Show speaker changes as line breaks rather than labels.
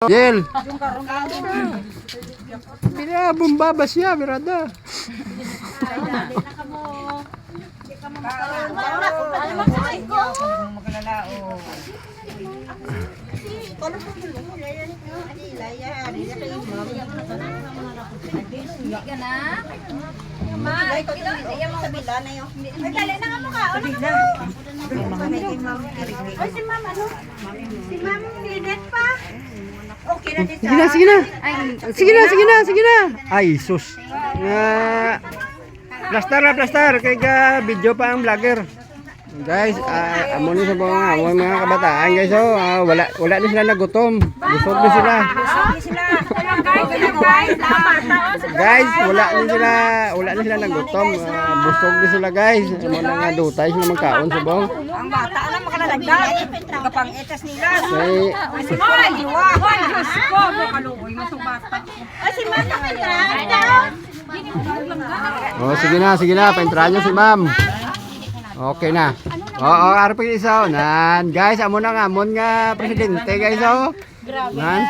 Jel. Binabumba ba siya, birada? Sige na. Ay, sus. Plaster kay video pa ang vlogger. Guys, amo ni sa mga kabataan guys, wala ni sila nagutom. Busog ni sila. Guys, wala ni sila nagutom. Busog ni sila guys. Amo na nga dutay sila magkaon sa bong.
Ang bata na makalalagdag. Kapang etas nila.
Oh, sige na, paintrahan nyo si ma'am. Okay na. Oo, arapin isa. Nan, guys, amon nga presidente, guys, Nan.